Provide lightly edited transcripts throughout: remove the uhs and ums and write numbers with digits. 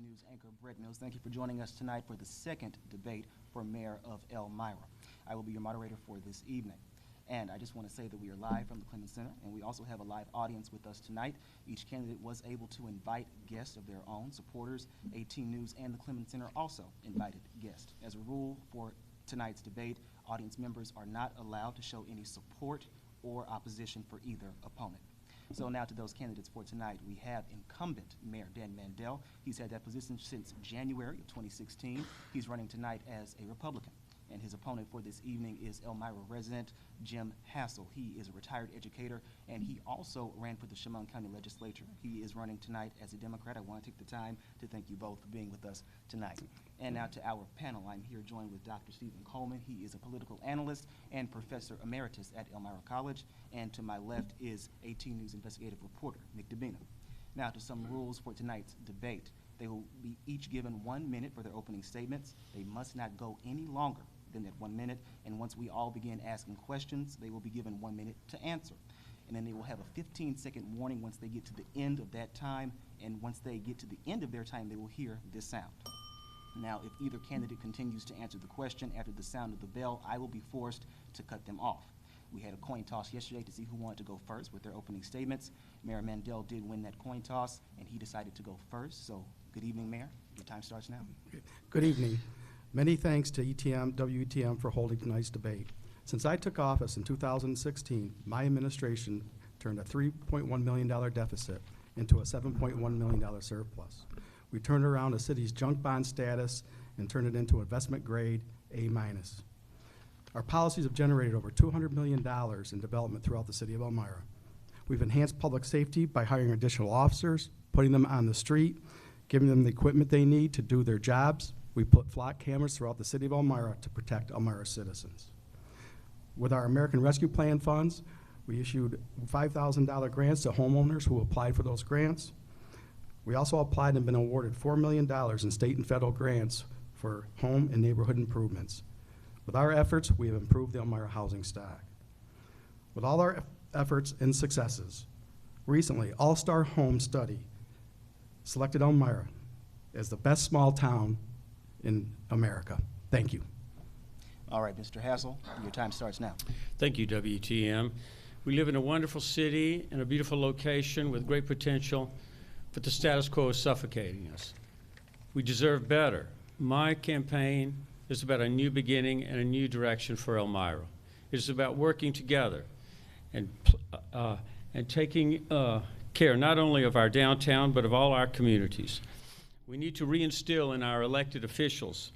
News anchor Brett Mills. Thank you for joining us tonight for the second debate for Mayor of Elmira. I will be your moderator for this evening. And I just want to say that we are live from the Clemens Center, and we also have a live audience with us tonight. Each candidate was able to invite guests of their own. Supporters, 18 News, and the Clemens Center also invited guests. As a rule for tonight's debate, audience members are not allowed to show any support or opposition for either opponent. So now to those candidates for tonight. We have incumbent Mayor Dan Mandell. He's had that position since January of 2016. He's running tonight as a Republican. And his opponent for this evening is Elmira resident Jim Hassell. He is a retired educator, and he also ran for the Chemung County Legislature. He is running tonight as a Democrat. I want to take the time to thank you both for being with us tonight. And now to our panel. I'm here joined with Dr. Stephen Coleman. He is a political analyst and professor emeritus at Elmira College. And to my left is 18 News investigative reporter Nick Dabina. Now to some rules for tonight's debate. They will be each given 1 minute for their opening statements. They must not go any longer than that 1 minute, and once we all begin asking questions, they will be given 1 minute to answer. And then they will have a 15-second warning once they get to the end of that time, and once they get to the end of their time, they will hear this sound. Now, if either candidate continues to answer the question after the sound of the bell, I will be forced to cut them off. We had a coin toss yesterday to see who wanted to go first with their opening statements. Mayor Mandell did win that coin toss, and he decided to go first. So, good evening, Mayor. Your time starts now. Good evening. Many thanks to WETM for holding tonight's debate. Since I took office in 2016, my administration turned a $3.1 million deficit into a $7.1 million surplus. We turned around the city's junk bond status and turned it into investment grade A-. Our policies have generated over $200 million in development throughout the city of Elmira. We've enhanced public safety by hiring additional officers, putting them on the street, giving them the equipment they need to do their jobs. We put flock cameras throughout the city of Elmira to protect Elmira citizens. With our American Rescue Plan funds, we issued $5,000 grants to homeowners who applied for those grants. We also applied and been awarded $4 million in state and federal grants for home and neighborhood improvements. With our efforts, we have improved the Elmira housing stock. With all our efforts and successes, recently, All-Star Home Study selected Elmira as the best small town in America. Thank you. All right, Mr. Hassell, your time starts now. Thank you, WTM. We live in a wonderful city in a beautiful location with great potential, but the status quo is suffocating us. We deserve better. My campaign is about a new beginning and a new direction for Elmira. It is about working together and taking care not only of our downtown, but of all our communities. We need to reinstill in our elected officials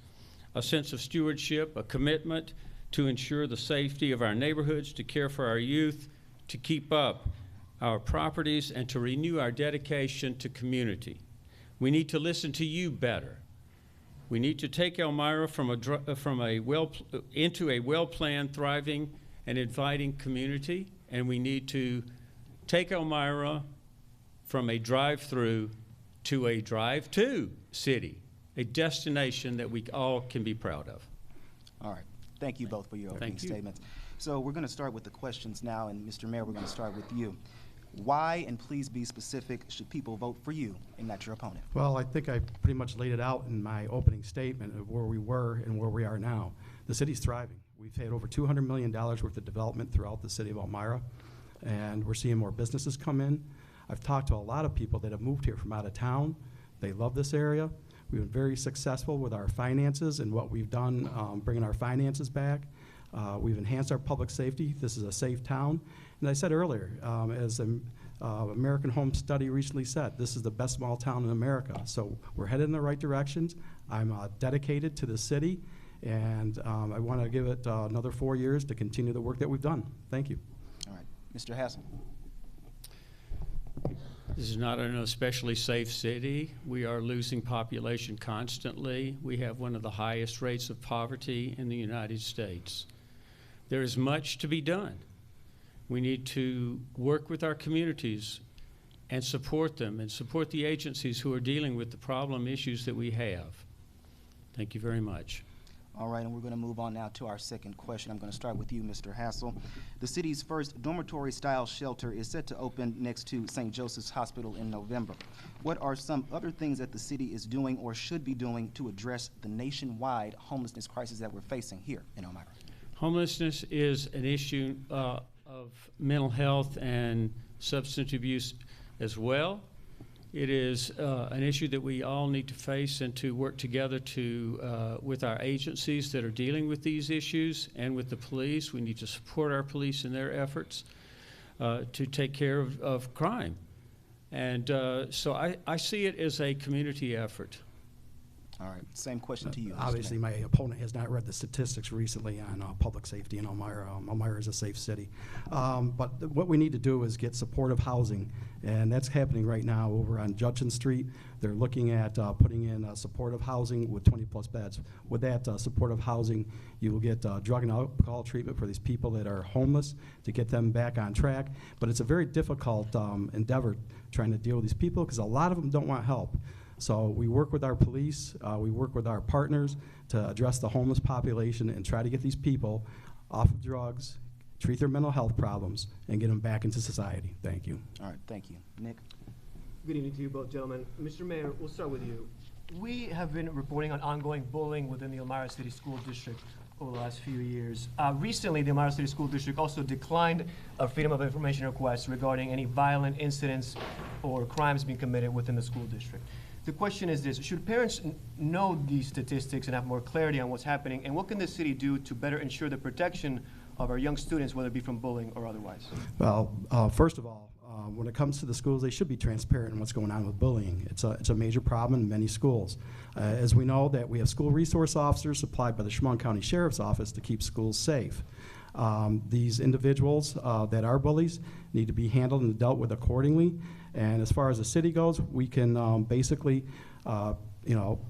a sense of stewardship, a commitment to ensure the safety of our neighborhoods, to care for our youth, to keep up our properties, and to renew our dedication to community. We need to listen to you better. We need to take Elmira into a well-planned, thriving, and inviting community, and we need to take Elmira from a drive-through to a drive-to city, a destination that we all can be proud of. All right. Thank you both for your opening statements. So we're going to start with the questions now, and Mr. Mayor, we're going to start with you. Why, and please be specific, should people vote for you and not your opponent? Well, I think I pretty much laid it out in my opening statement of where we were and where we are now. The city's thriving. We've had over $200 million worth of development throughout the city of Elmira, and we're seeing more businesses come in. I've talked to a lot of people that have moved here from out of town. They love this area. We've been very successful with our finances and what we've done bringing our finances back. We've enhanced our public safety. This is a safe town. And I said earlier, as an American Home Study recently said, this is the best small town in America. So we're headed in the right directions. I'm dedicated to the city, and I want to give it another 4 years to continue the work that we've done. Thank you. All right. Mr. Hassell. This is not an especially safe city. We are losing population constantly. We have one of the highest rates of poverty in the United States. There is much to be done. We need to work with our communities and support them and support the agencies who are dealing with the problem issues that we have. Thank you very much. All right, and we're going to move on now to our second question. I'm going to start with you, Mr. Hassell. The city's first dormitory-style shelter is set to open next to St. Joseph's Hospital in November. What are some other things that the city is doing or should be doing to address the nationwide homelessness crisis that we're facing here in Elmira? Homelessness is an issue of mental health and substance abuse as well. It is an issue that we all need to face and to work together to with our agencies that are dealing with these issues and with the police. We need to support our police in their efforts to take care of crime. And so I see it as a community effort. All right, same question to you, Mr. Obviously, Mayor. my opponent has not read the statistics recently on public safety in Elmira. Elmira is a safe city. But what we need to do is get supportive housing, and that's happening right now over on Judson Street. They're looking at putting in supportive housing with 20-plus beds. With that supportive housing, you will get drug and alcohol treatment for these people that are homeless to get them back on track. But it's a very difficult endeavor trying to deal with these people because a lot of them don't want help. So we work with our police, we work with our partners to address the homeless population and try to get these people off of drugs, treat their mental health problems, and get them back into society. Thank you. All right, thank you. Nick? Good evening to you both, gentlemen. Mr. Mayor, we'll start with you. We have been reporting on ongoing bullying within the Elmira City School District over the last few years. Recently, the Elmira City School District also declined a Freedom of Information request regarding any violent incidents or crimes being committed within the school district. The question is this: should parents know these statistics and have more clarity on what's happening, and what can the city do to better ensure the protection of our young students, whether it be from bullying or otherwise? Well, first of all, when it comes to the schools, they should be transparent in what's going on with bullying. It's a major problem in many schools. As we know, that we have school resource officers supplied by the Chemung County Sheriff's Office to keep schools safe. These individuals that are bullies need to be handled and dealt with accordingly. And as far as the city goes, we can basically,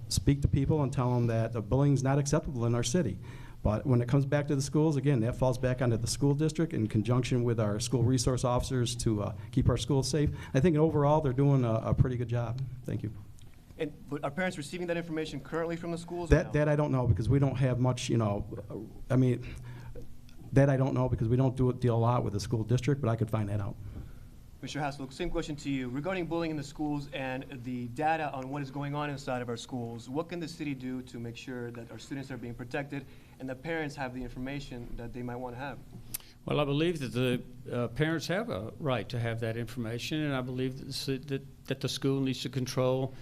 speak to people and tell them that bullying is not acceptable in our city. But when it comes back to the schools, again, that falls back onto the school district in conjunction with our school resource officers to keep our schools safe. I think overall they're doing a pretty good job. Thank you. But are parents receiving that information currently from the schools? That I don't know because we don't have much, that I don't know because we don't deal a lot with the school district, but I could find that out. Mr. Hassell, same question to you. Regarding bullying in the schools and the data on what is going on inside of our schools, what can the city do to make sure that our students are being protected and the parents have the information that they might want to have? Well, I believe that the parents have a right to have that information, and I believe that the school needs to control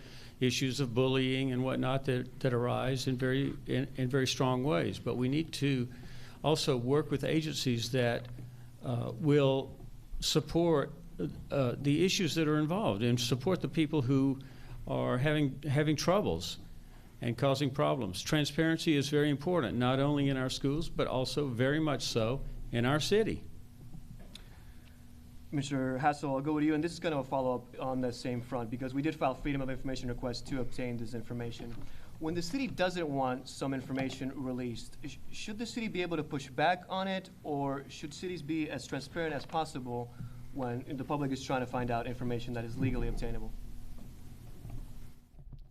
issues of bullying and whatnot that arise in very strong ways. But we need to also work with agencies that will support the issues that are involved and support the people who are having troubles and causing problems. Transparency is very important, not only in our schools, but also very much so in our city. Mr. Hassell, I'll go with you, and this is going to follow up on the same front because we did file Freedom of Information requests to obtain this information. When the city doesn't want some information released, should the city be able to push back on it, or should cities be as transparent as possible when the public is trying to find out information that is legally obtainable?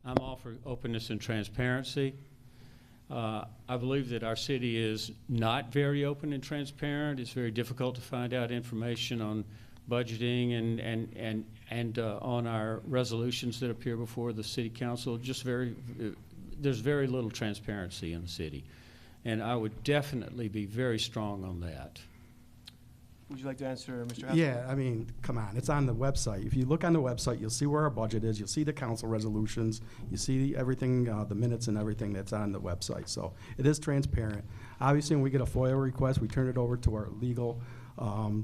I'm all for openness and transparency. I believe that our city is not very open and transparent. It's very difficult to find out information on budgeting and on our resolutions that appear before the city council. There's very little transparency in the city, and I would definitely be very strong on that. Would you like to answer, Mr. Hassell? Yeah, come on, it's on the website. If you look on the website, you'll see where our budget is, you'll see the council resolutions, you see everything, the minutes and everything that's on the website. So it is transparent. Obviously, when we get a FOIA request, we turn it over to our legal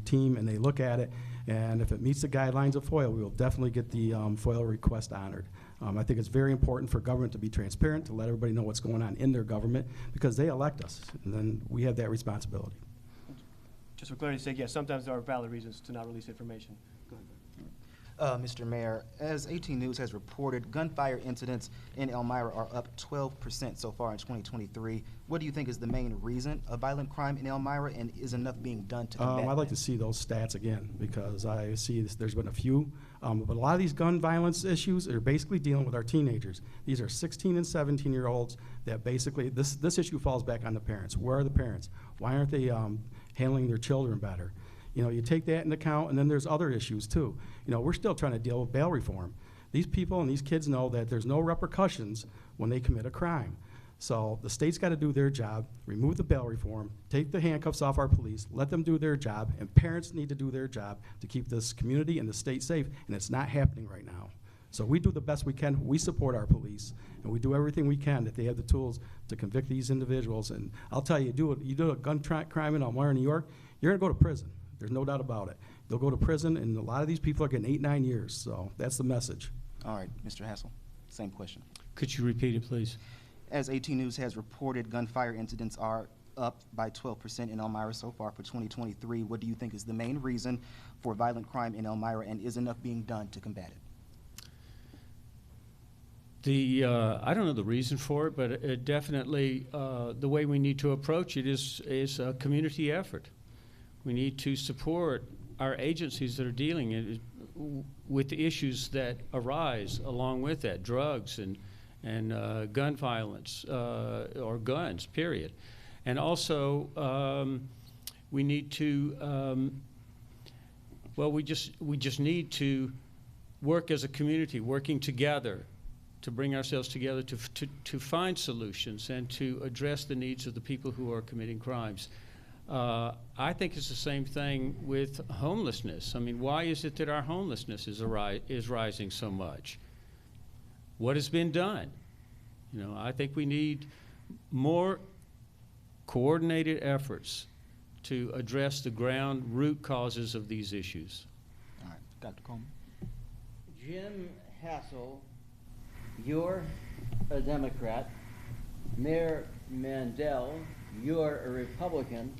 team and they look at it. And if it meets the guidelines of FOIA, we will definitely get the FOIA request honored. I think it's very important for government to be transparent, to let everybody know what's going on in their government, because they elect us, and then we have that responsibility. Just for clarity's sake, yes, sometimes there are valid reasons to not release information. Go ahead. Mr. Mayor, as 18 News has reported, gunfire incidents in Elmira are up 12% so far in 2023. What do you think is the main reason of violent crime in Elmira, and is enough being done to combat I'd like that? to see those stats again, because I see there's been a few, but a lot of these gun violence issues are basically dealing with our teenagers. These are 16 and 17-year-olds that basically, this issue falls back on the parents. Where are the parents? Why aren't they handling their children better? You know, you take that into account, and then there's other issues too. You know, we're still trying to deal with bail reform. These people and these kids know that there's no repercussions when they commit a crime. So the state's got to do their job, remove the bail reform, take the handcuffs off our police, let them do their job, and parents need to do their job to keep this community and the state safe, and it's not happening right now. So we do the best we can. We support our police, and we do everything we can that they have the tools to convict these individuals. And I'll tell you, you do a gun crime in Elmira, New York, you're going to go to prison. There's no doubt about it. They'll go to prison, and a lot of these people are getting 8, 9 years. So that's the message. All right, Mr. Hassell, same question. Could you repeat it, please? As 18 News has reported, gunfire incidents are up by 12% in Elmira so far for 2023. What do you think is the main reason for violent crime in Elmira, and is enough being done to combat it? I don't know the reason for it, but it definitely the way we need to approach it is a community effort. We need to support our agencies that are dealing with the issues that arise along with that, drugs and gun violence or guns, period. And also, we need to, we just need to work as a community, working together to bring ourselves together to find solutions and to address the needs of the people who are committing crimes. I think it's the same thing with homelessness. I mean, why is it that our homelessness is rising so much? What has been done? You know, I think we need more coordinated efforts to address the ground root causes of these issues. All right, Dr. Coleman. Jim Hassell, you're a Democrat. Mayor Mandell, you're a Republican.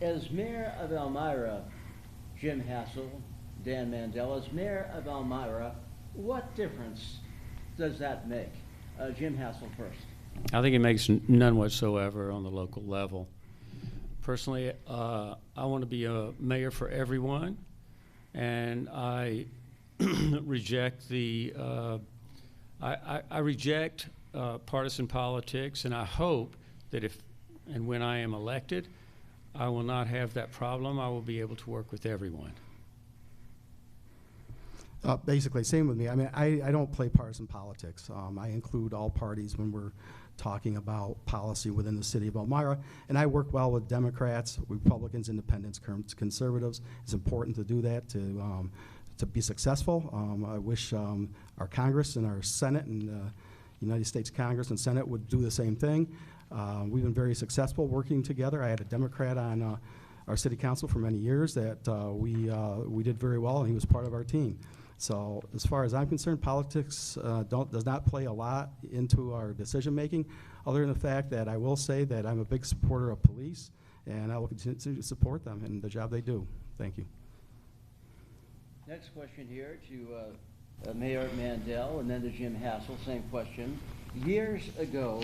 As mayor of Elmira, Jim Hassell, Dan Mandell, as mayor of Elmira, what difference does that make? Jim Hassell first. I think it makes none whatsoever on the local level. Personally, I want to be a mayor for everyone, and I reject I reject partisan politics, and I hope that if and when I am elected, I will not have that problem. I will be able to work with everyone. Basically, same with me. I mean, I don't play partisan politics. I include all parties when we're talking about policy within the city of Elmira, and I work well with Democrats, Republicans, Independents, Conservatives. It's important to do that to be successful. I wish our Congress and our Senate and United States Congress and Senate would do the same thing. We've been very successful working together. I had a Democrat on our city council for many years that we did very well, and he was part of our team. So as far as I'm concerned, politics does not play a lot into our decision making, other than the fact that I will say that I'm a big supporter of police, and I will continue to support them in the job they do. Thank you. Next question here to Mayor Mandell and then to Jim Hassell, same question. Years ago,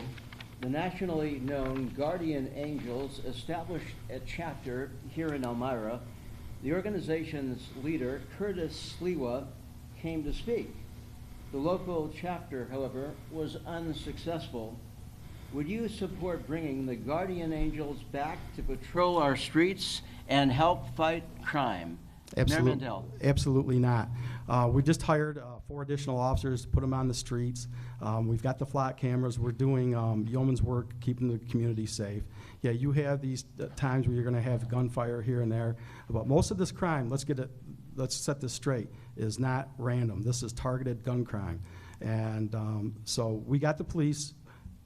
the nationally known Guardian Angels established a chapter here in Elmira. The organization's leader, Curtis Sliwa, came to speak. The local chapter, however, was unsuccessful. Would you support bringing the Guardian Angels back to patrol our streets and help fight crime? Mayor Mandell. Absolutely not. We just hired 4 additional officers to put them on the streets. We've got the flock cameras. We're doing yeoman's work, keeping the community safe. Yeah, you have these times where you're going to have gunfire here and there, but most of this crime, let's set this straight, is not random. This is targeted gun crime. And so we got the police.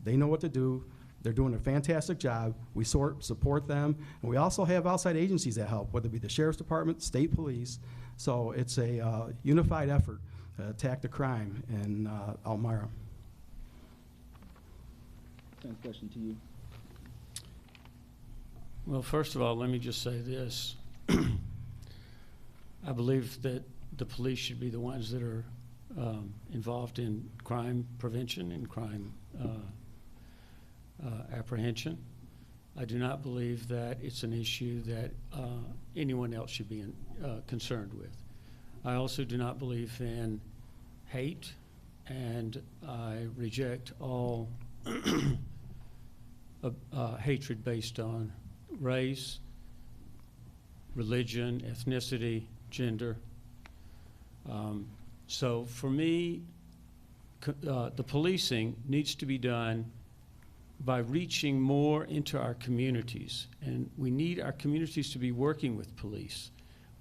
They know what to do. They're doing a fantastic job. We support them. And we also have outside agencies that help, whether it be the Sheriff's Department, state police. So it's a unified effort to attack the crime in Elmira. Same question to you. Well, first of all, let me just say this. I believe that the police should be the ones that are involved in crime prevention and crime apprehension. I do not believe that it's an issue that anyone else should be concerned with. I also do not believe in hate, and I reject all hatred based on race, religion, ethnicity, gender. So for me, the policing needs to be done by reaching more into our communities. And we need our communities to be working with police.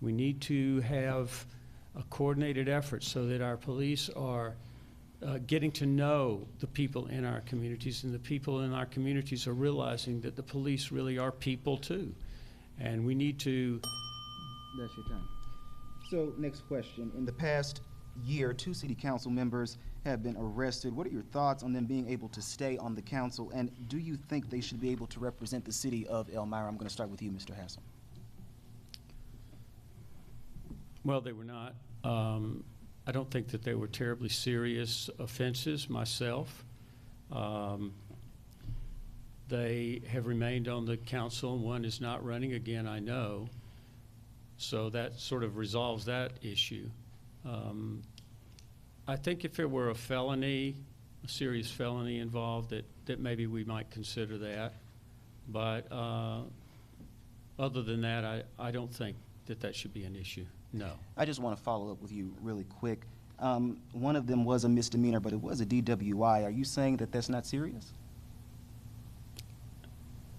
We need to have a coordinated effort so that our police are getting to know the people in our communities, and the people in our communities are realizing that the police really are people too. And we need to... That's your time. So, next question. In the past year, 2 city council members have been arrested. What are your thoughts on them being able to stay on the council, and do you think they should be able to represent the city of Elmira? I'm going to start with you, Mr. Hassell. Well, they were not. I don't think that they were terribly serious offenses myself. They have remained on the council. One is not running again, I know. So that sort of resolves that issue. I think if there were a felony, a serious felony involved, that maybe we might consider that. But other than that, I don't think that should be an issue, no. I just want to follow up with you really quick. One of them was a misdemeanor, but it was a DWI. Are you saying that that's not serious?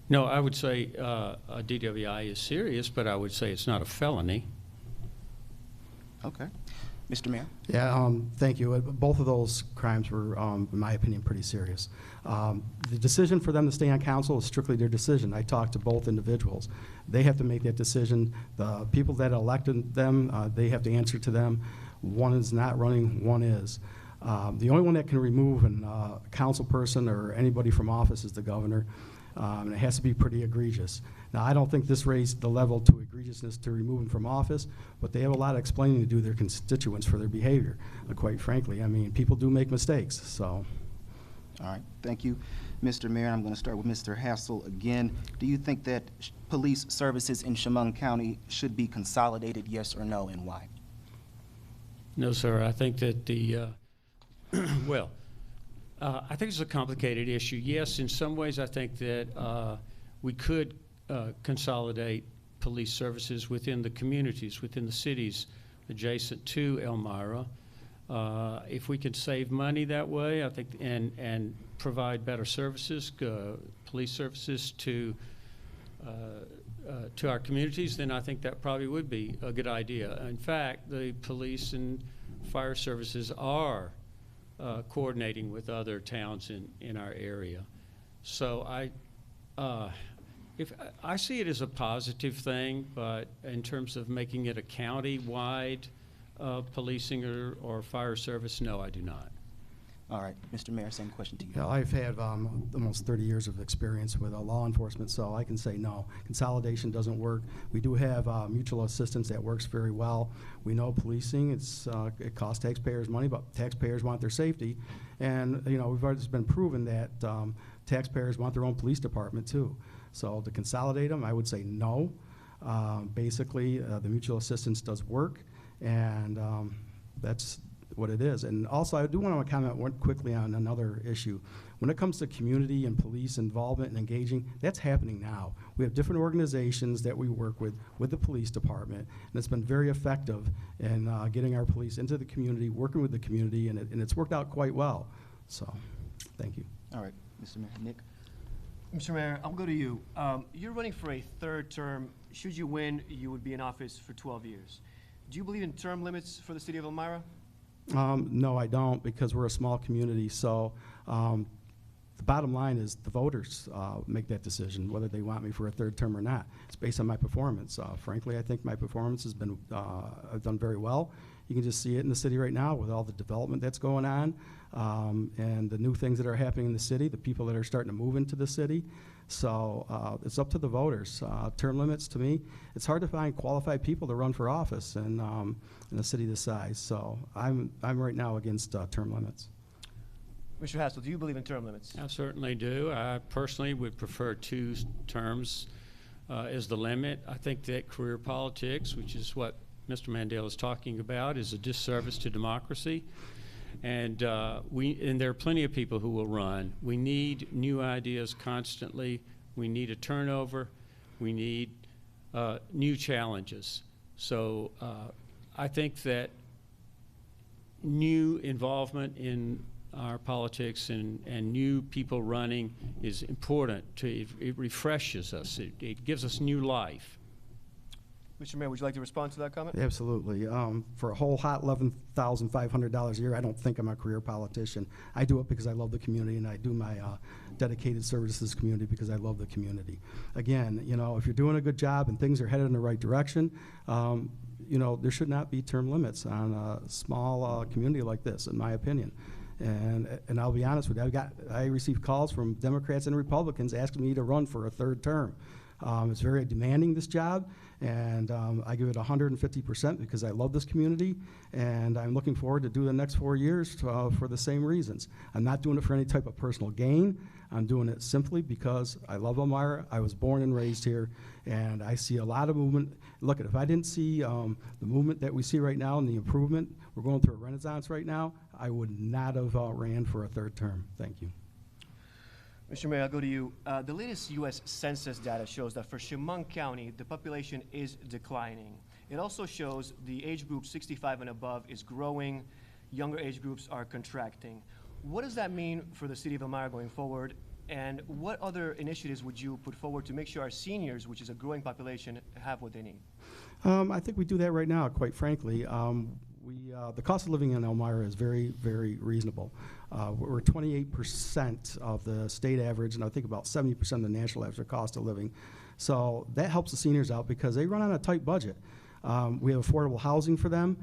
No, I would say a DWI is serious, but I would say it's not a felony. Okay. Mr. Mayor? Yeah, thank you. Both of those crimes were, in my opinion, pretty serious. The decision for them to stay on council is strictly their decision. I talked to both individuals. They have to make that decision. The people that elected them, they have to answer to them. One is not running, one is. The only one that can remove a council person or anybody from office is the governor. And it has to be pretty egregious. Now, I don't think this raised the level to egregiousness to remove them from office, but they have a lot of explaining to do their constituents for their behavior, quite frankly. I mean, people do make mistakes, so. All right, thank you, Mr. Mayor. I'm going to start with Mr. Hassell again. Do you think that police services in Chemung County should be consolidated, yes or no, and why? No, sir. I think that the, well, I think it's a complicated issue. Yes, in some ways I think that we could consolidate police services within the communities, within the cities adjacent to Elmira. If we could save money that way, I think, and provide better services, police services to our communities, then I think that probably would be a good idea. In fact, the police and fire services are coordinating with other towns in our area. So I see it as a positive thing, but in terms of making it a county-wide policing or fire service, no, I do not. All right, Mr. Mayor, same question to you. Yeah, I've had almost 30 years of experience with law enforcement, so I can say no. Consolidation doesn't work. We do have mutual assistance that works very well. We know policing, it costs taxpayers money, but taxpayers want their safety. And, you know, it's been proven that taxpayers want their own police department too. So to consolidate them, I would say no. Basically, the mutual assistance does work, and that's what it is. And also, I do want to comment quickly on another issue. When it comes to community and police involvement and engaging, that's happening now. We have different organizations that we work with the police department, and it's been very effective in getting our police into the community, working with the community, and it's worked out quite well. So, thank you. All right, Mr. Mayor. Nick? Mr. Mayor, I'll go to you. You're running for a third term. Should you win, you would be in office for 12 years. Do you believe in term limits for the city of Elmira? No, I don't, because we're a small community. So the bottom line is the voters make that decision, whether they want me for a third term or not. It's based on my performance. Frankly, I think my performance has been, I've done very well. You can just see it in the city right now with all the development that's going on. and the new things that are happening in the city, the people that are starting to move into the city. So it's up to the voters. Term limits, to me, it's hard to find qualified people to run for office in a city this size. So I'm right now against term limits. Mr. Hassell, do you believe in term limits? I certainly do. I personally would prefer 2 terms as the limit. I think that career politics, which is what Mr. Mandell is talking about, is a disservice to democracy. And there are plenty of people who will run. We need new ideas constantly. We need a turnover. We need new challenges. So I think that new involvement in our politics and new people running is important. It refreshes us. It gives us new life. Mr. Mayor, would you like to respond to that comment? Absolutely. For a whole hot $11,500 a year, I don't think I'm a career politician. I do it because I love the community, and I do my dedicated service to this community because I love the community. Again, you know, if you're doing a good job and things are headed in the right direction, you know, there should not be term limits on a small community like this, in my opinion. And I'll be honest with you, I received calls from Democrats and Republicans asking me to run for a 3rd term. It's very demanding, this job, and I give it 150% because I love this community, and I'm looking forward to do the next 4 years for the same reasons. I'm not doing it for any type of personal gain. I'm doing it simply because I love Elmira. I was born and raised here, and I see a lot of movement. Look, if I didn't see the movement that we see right now and the improvement, we're going through a renaissance right now, I would not have ran for a 3rd term. Thank you. Mr. Mayor, I'll go to you. The latest U.S. Census data shows that for Chemung County, the population is declining. It also shows the age group 65 and above is growing, younger age groups are contracting. What does that mean for the city of Elmira going forward, and what other initiatives would you put forward to make sure our seniors, which is a growing population, have what they need? I think we do that right now, quite frankly. The cost of living in Elmira is very, very reasonable. We're 28% of the state average, and I think about 70% of the national average of cost of living. So that helps the seniors out because they run on a tight budget. We have affordable housing for them,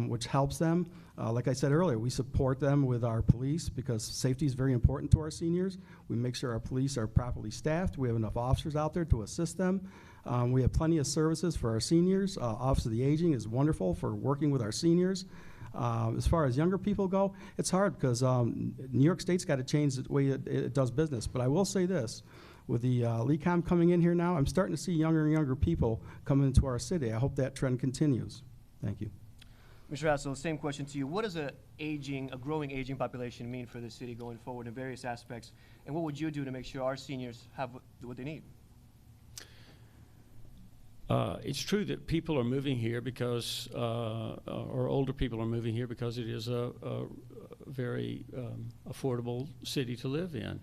which helps them. Like I said earlier, we support them with our police because safety is very important to our seniors. We make sure our police are properly staffed. We have enough officers out there to assist them. We have plenty of services for our seniors. Office of the Aging is wonderful for working with our seniors. As far as younger people go, it's hard because New York State's got to change the way it does business. But I will say this, with the LECOM coming in here now, I'm starting to see younger and younger people come into our city. I hope that trend continues. Thank you. Mr. Hassell, same question to you. What does a growing aging population mean for the city going forward in various aspects? And what would you do to make sure our seniors have what they need? It's true that people are moving here because, or older people are moving here because it is a very affordable city to live in.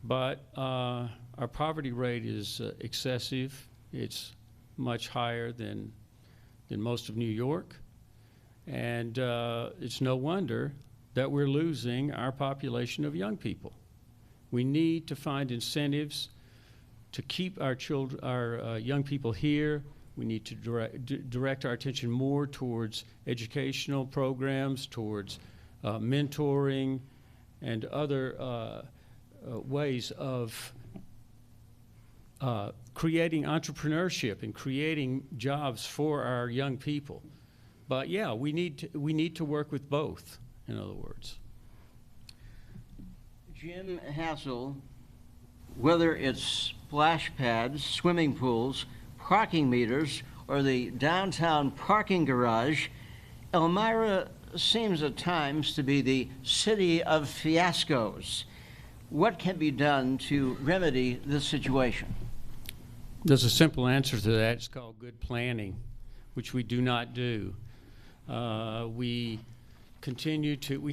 But our poverty rate is excessive. It's much higher than most of New York. And it's no wonder that we're losing our population of young people. We need to find incentives to keep our children, our young people here. We need to direct our attention more towards educational programs, towards mentoring, and other ways of creating entrepreneurship and creating jobs for our young people. But yeah, we need to work with both, in other words. Jim Hassell, whether it's splash pads, swimming pools, parking meters, or the downtown parking garage, Elmira seems at times to be the city of fiascos. What can be done to remedy this situation? There's a simple answer to that. It's called good planning, which we do not do. We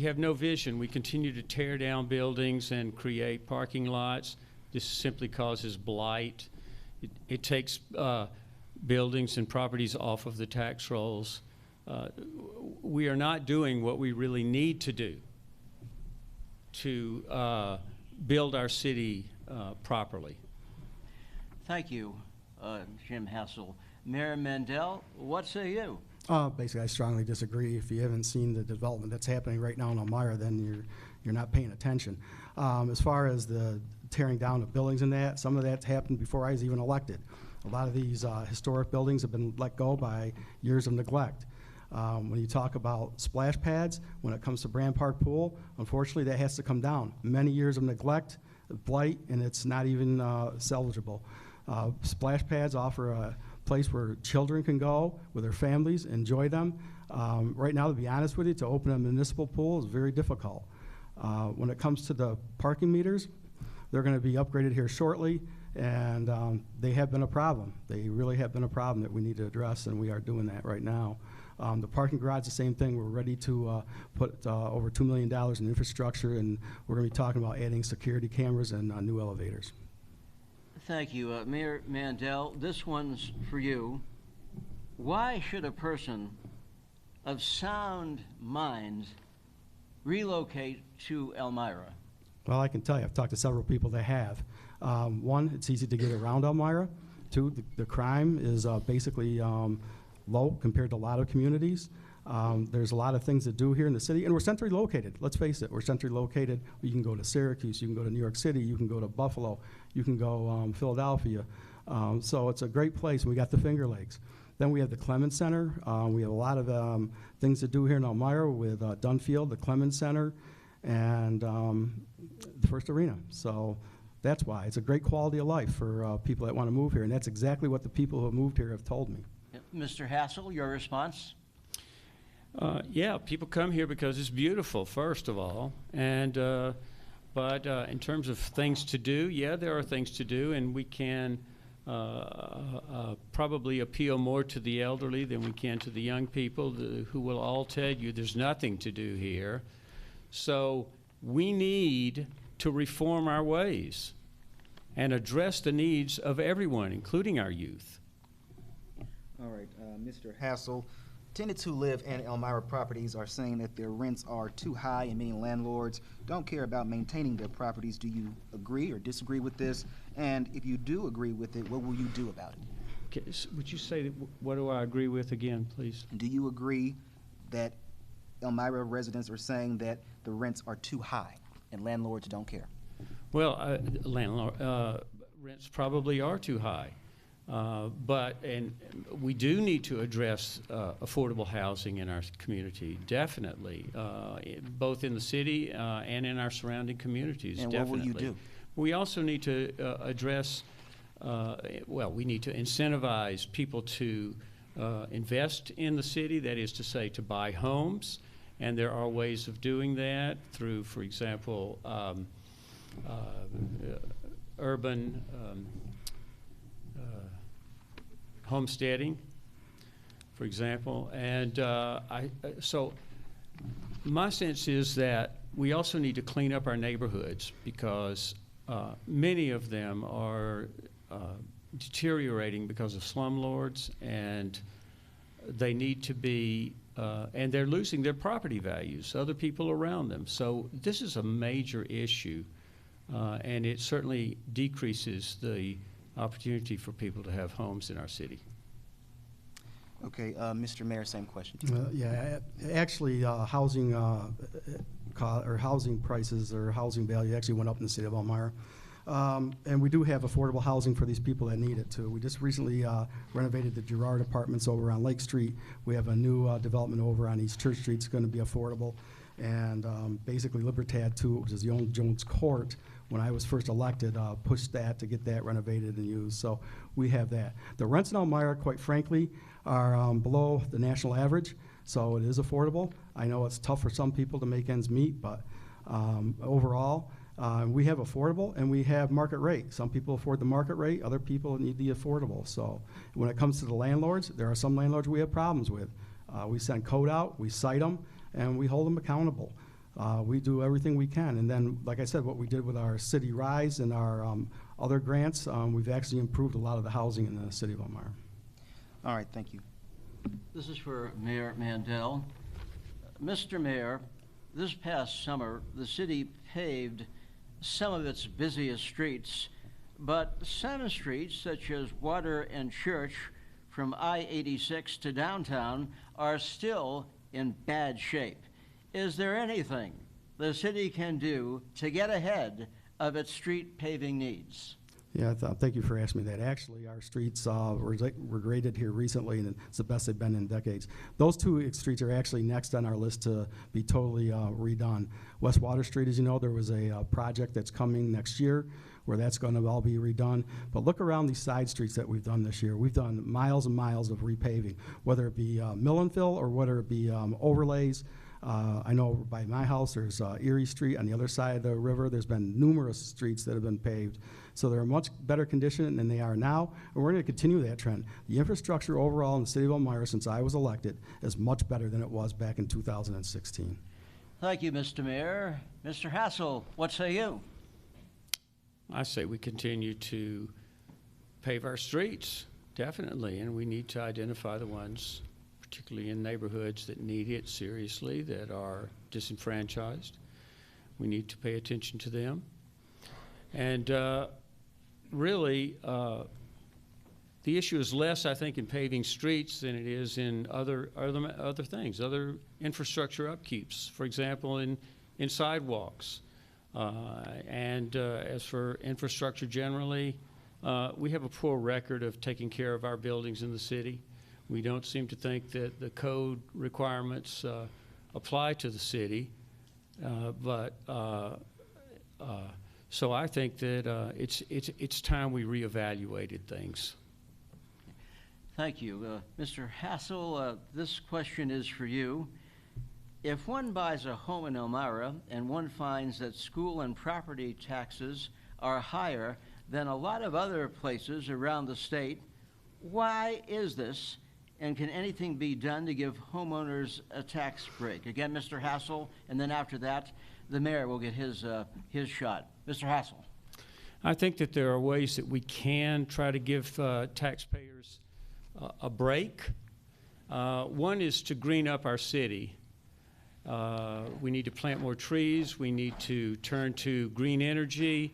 have no vision. We continue to tear down buildings and create parking lots. This simply causes blight. It takes buildings and properties off of the tax rolls. We are not doing what we really need to do to build our city properly. Thank you, Jim Hassell. Mayor Mandell, what say you? Basically, I strongly disagree. If you haven't seen the development that's happening right now in Elmira, then you're not paying attention. As far as the tearing down of buildings and that, some of that's happened before I was even elected. A lot of these historic buildings have been let go by years of neglect. When you talk about splash pads, when it comes to Brand Park Pool, unfortunately that has to come down. Many years of neglect, blight, and it's not even salvageable. Splash pads offer a place where children can go with their families, enjoy them. Right now, to be honest with you, to open a municipal pool is very difficult. When it comes to the parking meters, they're going to be upgraded here shortly, and they have been a problem. They really have been a problem that we need to address, and we are doing that right now. The parking garage, the same thing. We're ready to put over $2 million in infrastructure, and we're going to be talking about adding security cameras and new elevators. Thank you. Mayor Mandell, this one's for you. Why should a person of sound mind relocate to Elmira? Well, I can tell you, I've talked to several people that have. One, it's easy to get around Elmira. Two, the crime is basically low compared to a lot of communities. There's a lot of things to do here in the city, and we're centrally located. Let's face it, we're centrally located. You can go to Syracuse, you can go to New York City, you can go to Buffalo, you can go Philadelphia. So it's a great place. We got the Finger Lakes. Then we have the Clemens Center. We have a lot of things to do here in Elmira with Dunfield, the Clemens Center, and the First Arena. So that's why. It's a great quality of life for people that want to move here, and that's exactly what the people who have moved here have told me. Mr. Hassell, your response? Yeah, people come here because it's beautiful, first of all, and but in terms of things to do, yeah, there are things to do, and we can probably appeal more to the elderly than we can to the young people who will all tell you there's nothing to do here. So we need to reform our ways and address the needs of everyone, including our youth. All right, Mr. Hassell, tenants who live in Elmira properties are saying that their rents are too high and many landlords don't care about maintaining their properties. Do you agree or disagree with this? And if you do agree with it, what will you do about it? Okay, would you say that, what do I agree with again, please? Do you agree that Elmira residents are saying that the rents are too high and landlords don't care? Well, rents probably are too high. But we do need to address affordable housing in our community, definitely, both in the city and in our surrounding communities. And definitely. what will you do? We also need to address, well, we need to incentivize people to invest in the city, that is to say, to buy homes. And there are ways of doing that through, for example, urban homesteading, for example. And so my sense is that we also need to clean up our neighborhoods because many of them are deteriorating because of slumlords, and they need to be, and they're losing their property values, other people around them. So this is a major issue, and it certainly decreases the opportunity for people to have homes in our city. Okay, Mr. Mayor, same question. Yeah, actually, housing prices or housing value actually went up in the city of Elmira. And we do have affordable housing for these people that need it too. We just recently renovated the Girard Apartments over on Lake Street. We have a new development over on East Church Street. It's going to be affordable. And basically Libertad 2, which is the old Jones Court, when I was first elected, pushed that to get that renovated and used. So we have that. The rents in Elmira, quite frankly, are below the national average, so it is affordable. I know it's tough for some people to make ends meet, but overall, we have affordable and we have market rate. Some people afford the market rate, other people need the affordable. So when it comes to the landlords, there are some landlords we have problems with. We send code out, we cite them, and we hold them accountable. We do everything we can. And then, like I said, what we did with our City Rise and our other grants, we've actually improved a lot of the housing in the city of Elmira. All right, thank you. This is for Mayor Mandell. Mr. Mayor, this past summer, the city paved some of its busiest streets, but some streets, such as Water and Church, from I-86 to downtown are still in bad shape. Is there anything the city can do to get ahead of its street paving needs? Yeah, thank you for asking me that. Actually, our streets were graded here recently, and it's the best they've been in decades. Those two streets are actually next on our list to be totally redone. West Water Street, as you know, there was a project that's coming next year where that's going to all be redone. But look around these side streets that we've done this year. We've done miles and miles of repaving, whether it be mill and fill or whether it be overlays. I know by my house there's Erie Street on the other side of the river. There's been numerous streets that have been paved. So they're in much better condition than they are now, and we're going to continue that trend. The infrastructure overall in the city of Elmira since I was elected is much better than it was back in 2016. Thank you, Mr. Mayor. Mr. Hassell, what say you? I say we continue to pave our streets, definitely, and we need to identify the ones, particularly in neighborhoods that need it seriously, that are disenfranchised. We need to pay attention to them. And really, the issue is less, I think, in paving streets than it is in other things, other infrastructure upkeeps. For example, in sidewalks. And as for infrastructure generally, we have a poor record of taking care of our buildings in the city. We don't seem to think that the code requirements apply to the city, so I think that it's time we reevaluated things. Thank you. Mr. Hassell, this question is for you. If one buys a home in Elmira and one finds that school and property taxes are higher than a lot of other places around the state, why is this? And can anything be done to give homeowners a tax break? Again, Mr. Hassell, and then after that, the mayor will get his shot. Mr. Hassell. I think that there are ways that we can try to give taxpayers a break. One is to green up our city. We need to plant more trees. We need to turn to green energy,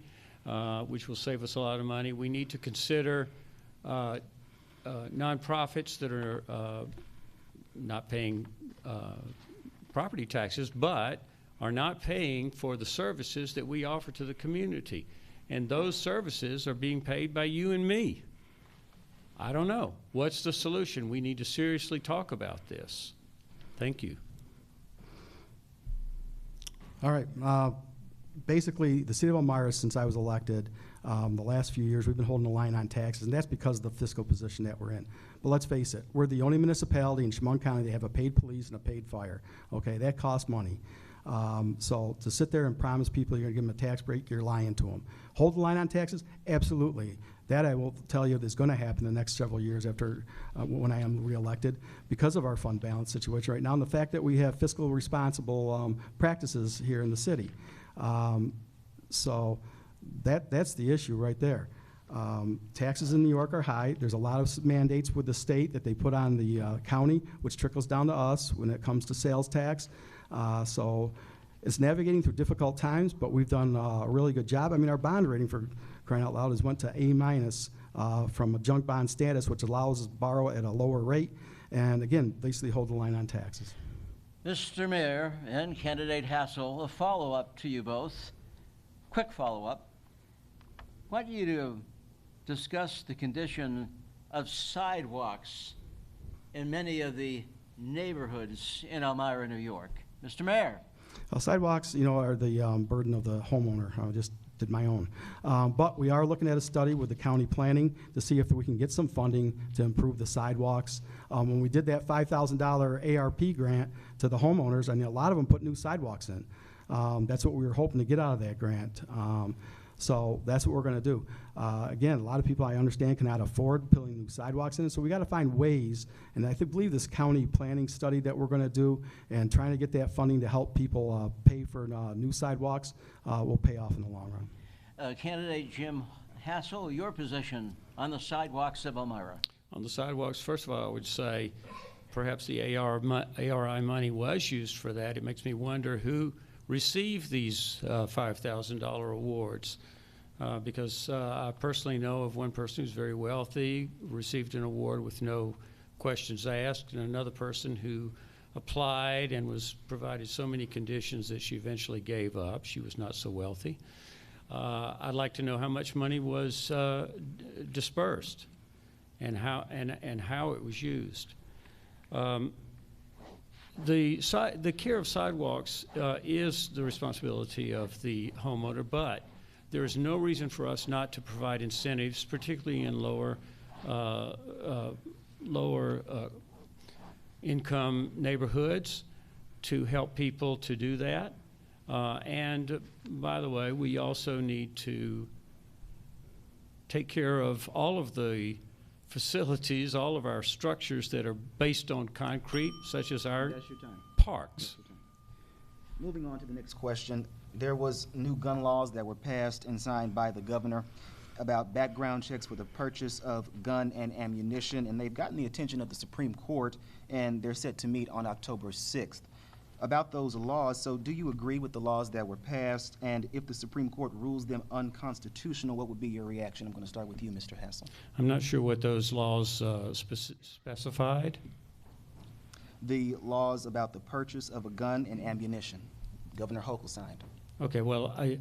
which will save us a lot of money. We need to consider nonprofits that are not paying property taxes, but are not paying for the services that we offer to the community. And those services are being paid by you and me. I don't know. What's the solution? We need to seriously talk about this. Thank you. All right. Basically, the city of Elmira, since I was elected, the last few years, we've been holding the line on taxes, and that's because of the fiscal position that we're in. But let's face it, we're the only municipality in Chemung County that have a paid police and a paid fire. Okay, that costs money. So to sit there and promise people you're going to give them a tax break, you're lying to them. Hold the line on taxes? Absolutely. That I will tell you is going to happen in the next several years after when I am reelected because of our fund balance situation right now and the fact that we have fiscal responsible practices here in the city. So that's the issue right there. Taxes in New York are high. There's a lot of mandates with the state that they put on the county, which trickles down to us when it comes to sales tax. So it's navigating through difficult times, but we've done a really good job. I mean, our bond rating, for crying out loud, has went to A- from a junk bond status, which allows us to borrow at a lower rate. And again, basically hold the line on taxes. Mr. Mayor and Candidate Hassell, a follow-up to you both. Quick follow-up. I want you to discuss the condition of sidewalks in many of the neighborhoods in Elmira, New York. Mr. Mayor. Sidewalks, are the burden of the homeowner. I just did my own. But we are looking at a study with the county planning to see if we can get some funding to improve the sidewalks. When we did that $5,000 ARP grant to the homeowners, a lot of them put new sidewalks in. That's what we were hoping to get out of that grant. So that's what we're going to do. Again, a lot of people I understand cannot afford putting new sidewalks in, so we got to find ways. And I believe this county planning study that we're going to do and trying to get that funding to help people pay for new sidewalks will pay off in the long run. Candidate Jim Hassell, your position on the sidewalks of Elmira. On the sidewalks, first of all, I would say perhaps the ARI money was used for that. It makes me wonder who received these $5,000 awards. because I personally know of one person who's very wealthy, received an award with no questions asked, and another person who applied and was provided so many conditions that she eventually gave up. She was not so wealthy. I'd like to know how much money was dispersed and how it was used. The care of sidewalks is the responsibility of the homeowner, but there is no reason for us not to provide incentives, particularly in lower income neighborhoods, to help people to do that. And by the way, we also need to take care of all of the facilities, all of our structures that are based on concrete, such as our That's your time. parks. That's your time. Moving on to the next question, there was new gun laws that were passed and signed by the governor about background checks for the purchase of gun and ammunition, and they've gotten the attention of the Supreme Court, and they're set to meet on October 6th. About those laws, so do you agree with the laws that were passed, and if the Supreme Court rules them unconstitutional, what would be your reaction? I'm going to start with you, Mr. Hassell. I'm not sure what those laws specified. The laws about the purchase of a gun and ammunition, Governor Hochul signed. Okay, well, I'm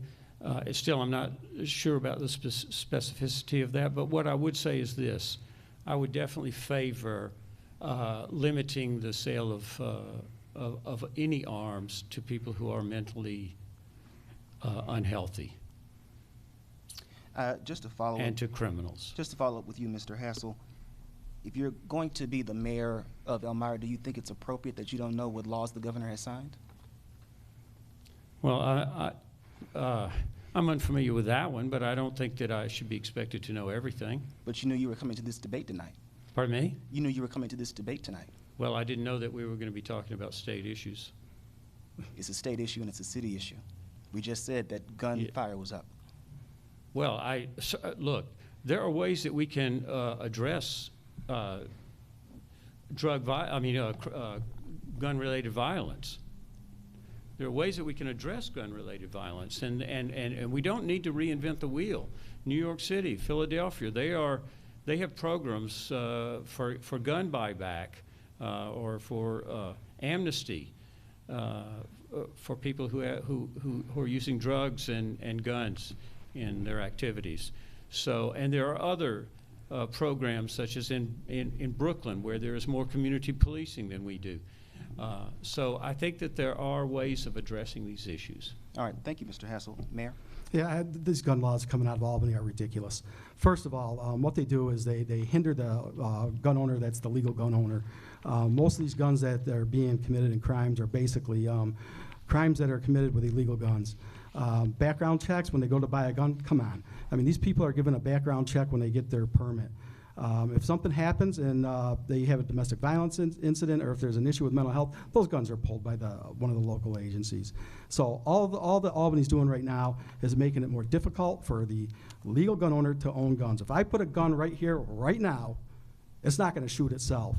not sure about the specificity of that, but what I would say is this. I would definitely favor limiting the sale of any arms to people who are mentally unhealthy Just to follow and to criminals. Just to follow up with you, Mr. Hassell, if you're going to be the mayor of Elmira, do you think it's appropriate that you don't know what laws the governor has signed? Well, I'm unfamiliar with that one, but I don't think that I should be expected to know everything. But you knew you were coming to this debate tonight. Pardon me? You knew you were coming to this debate tonight. Well, I didn't know that we were going to be talking about state issues. It's a state issue and it's a city issue. We just said that gunfire was up. Well, look, there are ways that we can address gun-related violence. There are ways that we can address gun-related violence, and we don't need to reinvent the wheel. New York City, Philadelphia, they have programs for gun buyback or for amnesty for people who are using drugs and guns in their activities. So, and there are other programs such as in Brooklyn, where there is more community policing than we do. So I think that there are ways of addressing these issues. All right, thank you, Mr. Hassell. Mayor? Yeah, these gun laws coming out of Albany are ridiculous. First of all, what they do is they hinder the gun owner that's the legal gun owner. Most of these guns that are being committed in crimes are basically crimes that are committed with illegal guns. Background checks, when they go to buy a gun, come on. I mean, these people are given a background check when they get their permit. If something happens and they have a domestic violence incident, or if there's an issue with mental health, those guns are pulled by one of the local agencies. So all that Albany's doing right now is making it more difficult for the legal gun owner to own guns. If I put a gun right here, right now, it's not going to shoot itself.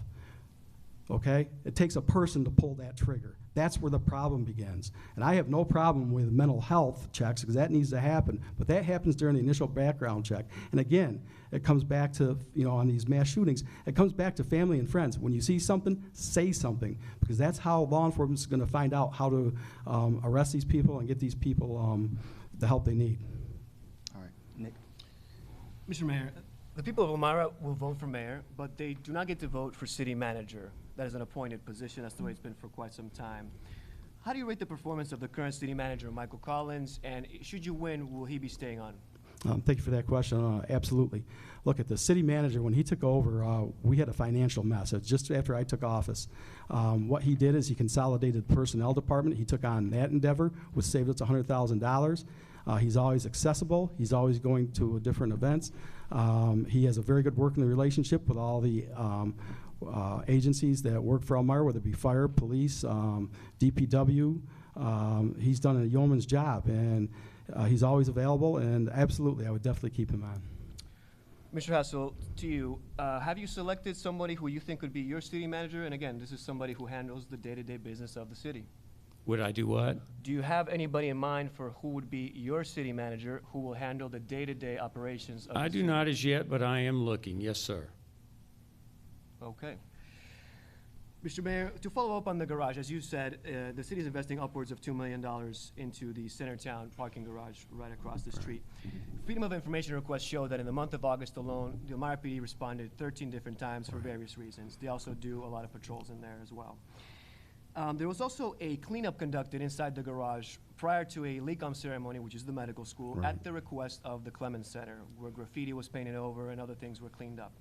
Okay? It takes a person to pull that trigger. That's where the problem begins. And I have no problem with mental health checks, because that needs to happen, but that happens during the initial background check. And again, it comes back to, on these mass shootings, it comes back to family and friends. When you see something, say something, because that's how law enforcement is going to find out how to arrest these people and get these people the help they need. All right, Nick? Mr. Mayor, the people of Elmira will vote for mayor, but they do not get to vote for city manager. That is an appointed position. That's the way it's been for quite some time. How do you rate the performance of the current city manager, Michael Collins, and should you win, will he be staying on? Thank you for that question. Absolutely. Look, at the city manager, when he took over, we had a financial mess. It's just after I took office. What he did is he consolidated the personnel department. He took on that endeavor, which saved us $100,000. He's always accessible. He's always going to different events. He has a very good working relationship with all the agencies that work for Elmira, whether it be fire, police, DPW. He's done a yeoman's job, and he's always available, and absolutely, I would definitely keep him on. Mr. Hassell, to you, have you selected somebody who you think could be your city manager? And again, this is somebody who handles the day-to-day business of the city. Would I do what? Do you have anybody in mind for who would be your city manager who will handle the day-to-day operations of I the do city? not as yet, but I am looking. Yes, sir. Okay. Mr. Mayor, to follow up on the garage, as you said, the city is investing upwards of $2 million into the Centertown parking garage right across the street. Freedom of information requests show that in the month of August alone, the Elmira PD responded 13 different times for various reasons. They also do a lot of patrols in there as well. There was also a cleanup conducted inside the garage prior to a leak-on ceremony, which is the medical school, Right. at the request of the Clemens Center, where graffiti was painted over and other things were cleaned up.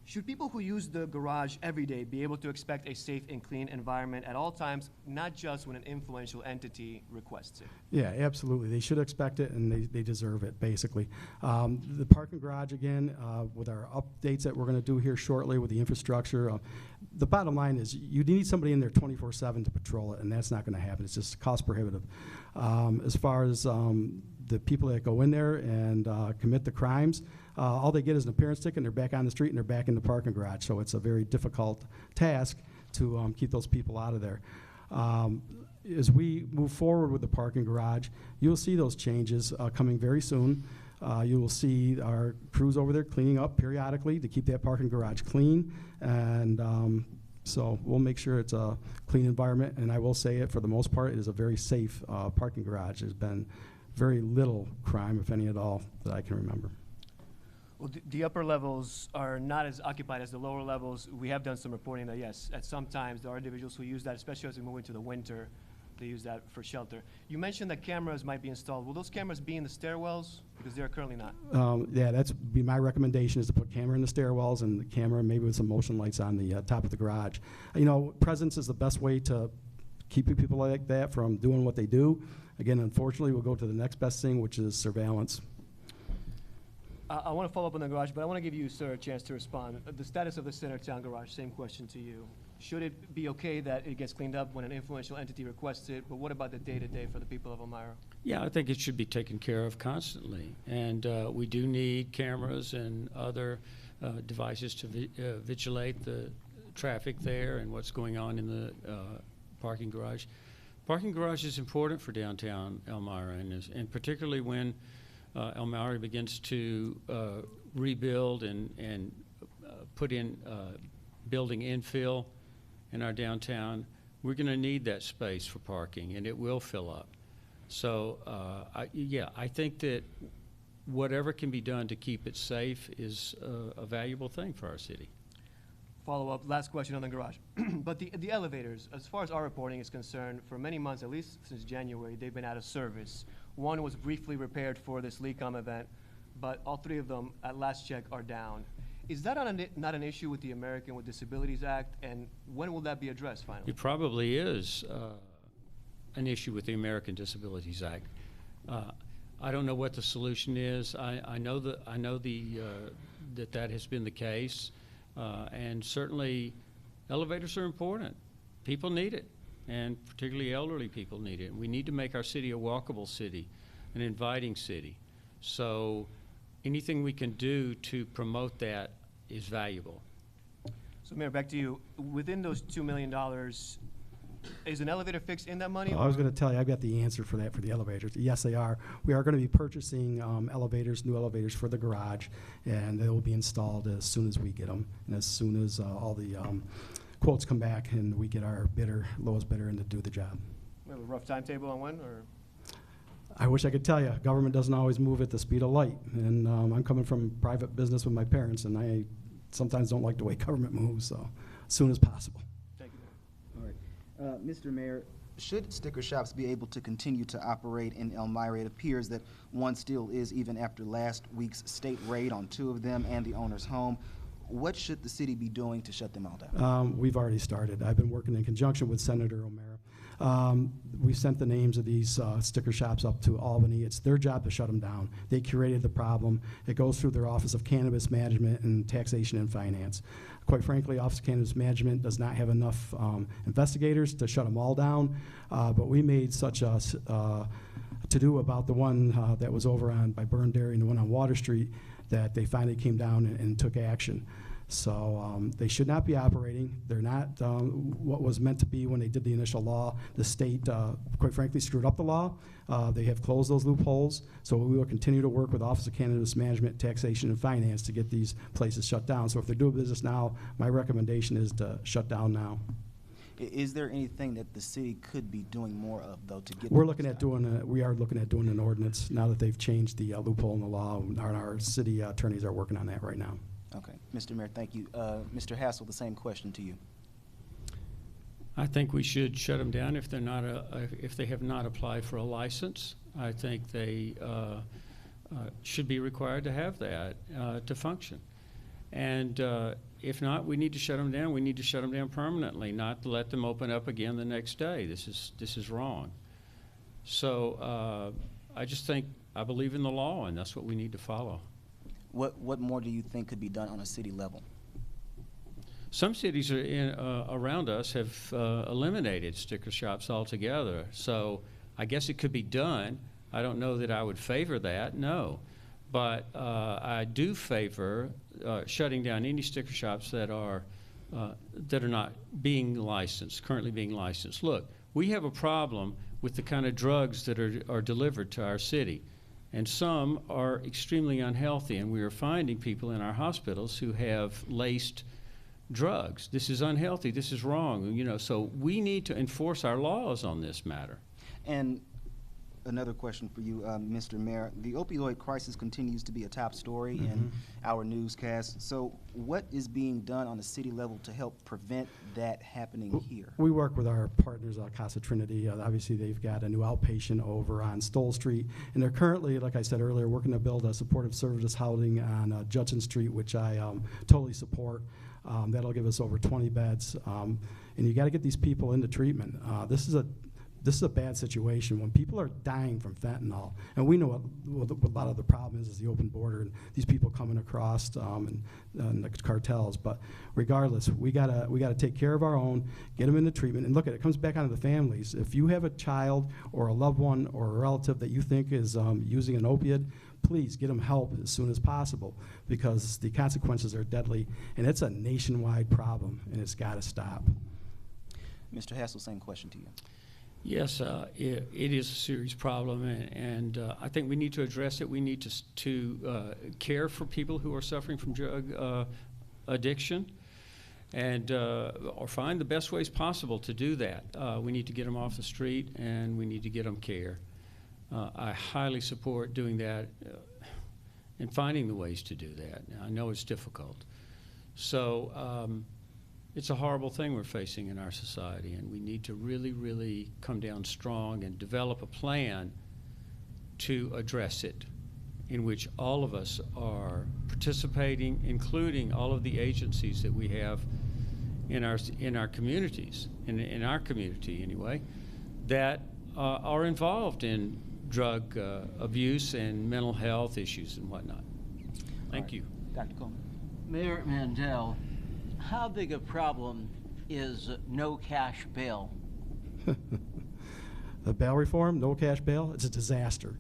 Should people who use the garage every day be able to expect a safe and clean environment at all times, not just when an influential entity requests it? Yeah, absolutely. They should expect it, and they deserve it, basically. The parking garage, again, with our updates that we're going to do here shortly with the infrastructure, the bottom line is you need somebody in there 24/7 to patrol it, and that's not going to happen. It's just cost prohibitive. As far as the people that go in there and commit the crimes, all they get is an appearance ticket, and they're back on the street, and they're back in the parking garage. So it's a very difficult task to keep those people out of there. As we move forward with the parking garage, you'll see those changes coming very soon. You will see our crews over there cleaning up periodically to keep that parking garage clean, and so we'll make sure it's a clean environment. And I will say it, for the most part, it is a very safe parking garage. There's been very little crime, if any at all, that I can remember. Well, the upper levels are not as occupied as the lower levels. We have done some reporting that, yes, at some times there are individuals who use that, especially as we move into the winter. They use that for shelter. You mentioned that cameras might be installed. Will those cameras be in the stairwells? Because they're currently not. Yeah, that's be my recommendation, is to put camera in the stairwells and the camera maybe with some motion lights on the top of the garage. You know, presence is the best way to keep people like that from doing what they do. Again, unfortunately, we'll go to the next best thing, which is surveillance. I want to follow up on the garage, but I want to give you, sir, a chance to respond. The status of the Centertown garage, same question to you. Should it be okay that it gets cleaned up when an influential entity requests it, but what about the day-to-day for the people of Elmira? Yeah, I think it should be taken care of constantly. And we do need cameras and other devices to vigilate the traffic there and what's going on in the parking garage. Parking garage is important for downtown Elmira, and particularly when Elmira begins to rebuild and put in building infill in our downtown, we're going to need that space for parking, and it will fill up. So, I think that whatever can be done to keep it safe is a valuable thing for our city. Follow up, last question on the garage. But the elevators, as far as our reporting is concerned, for many months, at least since January, they've been out of service. One was briefly repaired for this LECOM event, but all three of them, at last check, are down. Is that not an issue with the American with Disabilities Act, and when will that be addressed finally? It probably is an issue with the American Disabilities Act. I don't know what the solution is. I know that that has been the case, and certainly elevators are important. People need it, and particularly elderly people need it. We need to make our city a walkable city, an inviting city. So anything we can do to promote that is valuable. So, Mayor, back to you. Within those $2 million, is an elevator fixed in that money? I was going to tell you, I've got the answer for that for the elevators. Yes, they are. We are going to be purchasing elevators, new elevators for the garage, and they will be installed as soon as we get them, and as soon as all the quotes come back and we get our bidder, lowest bidder, in to do the job. We have a rough timetable on when, or? I wish I could tell you. Government doesn't always move at the speed of light, and I'm coming from private business with my parents, and I sometimes don't like the way government moves, so as soon as possible. Thank you, Mayor. All right. Mr. Mayor, should sticker shops be able to continue to operate in Elmira? It appears that one still is, even after last week's state raid on 2 of them and the owner's home. What should the city be doing to shut them all down? We've already started. I've been working in conjunction with Senator Elmira. We sent the names of these sticker shops up to Albany. It's their job to shut them down. They curated the problem. It goes through their Office of Cannabis Management and Taxation and Finance. Quite frankly, Office of Cannabis Management does not have enough investigators to shut them all down, but we made such a to-do about the one that was over by Burn Dairy and the one on Water Street that they finally came down and took action. So they should not be operating. They're not what was meant to be when they did the initial law. The state, quite frankly, screwed up the law. They have closed those loopholes. So we will continue to work with Office of Cannabis Management, Taxation, and Finance to get these places shut down. So if they're doing business now, my recommendation is to shut down now. Is there anything that the city could be doing more of, though, to get? We are them looking at stopped? doing an ordinance now that they've changed the loophole in the law. Our city attorneys are working on that right now. Okay, Mr. Mayor, thank you. Mr. Hassell, the same question to you. I think we should shut them down if they're not if they have not applied for a license. I think they should be required to have that to function. And if not, we need to shut them down. We need to shut them down permanently, not to let them open up again the next day. This is wrong. So I believe in the law, and that's what we need to follow. What more do you think could be done on a city level? Some cities around us have eliminated sticker shops altogether. So I guess it could be done. I don't know that I would favor that, no. But I do favor shutting down any sticker shops that are not being licensed, currently being licensed. Look, we have a problem with the kind of drugs that are delivered to our city. And some are extremely unhealthy, and we are finding people in our hospitals who have laced drugs. This is unhealthy. This is wrong. You know, so we need to enforce our laws on this matter. And another question for you, Mr. Mayor. The opioid crisis continues to be a top story in our newscast. So what is being done on the city level to help prevent that happening here? We work with our partners, Casa Trinity. Obviously, they've got a new outpatient over on Stoll Street. And they're currently, like I said earlier, working to build a supportive services housing on Judson Street, which I totally support. That'll give us over 20 beds. And you got to get these people into treatment. This is a bad situation when people are dying from fentanyl, and we know what a lot of the problem is the open border and these people coming across and the cartels. But regardless, we gotta take care of our own, get them into treatment, and look, it comes back onto the families. If you have a child or a loved one or a relative that you think is using an opiate, please get them help as soon as possible, because the consequences are deadly, and it's a nationwide problem, and it's got to stop. Mr. Hassell, same question to you. Yes, it is a serious problem, and I think we need to address it. We need to care for people who are suffering from drug addiction, and or find the best ways possible to do that. We need to get them off the street, and we need to get them care. I highly support doing that and finding the ways to do that. I know it's difficult. So it's a horrible thing we're facing in our society, and we need to really, really come down strong and develop a plan to address it, in which all of us are participating, including all of the agencies that we have in our communities, in our community anyway, that are involved in drug abuse and mental health issues and whatnot. Thank you. Dr. Coleman. Mayor Mandell, how big a problem is no cash bail? The bail reform, no cash bail, it's a disaster.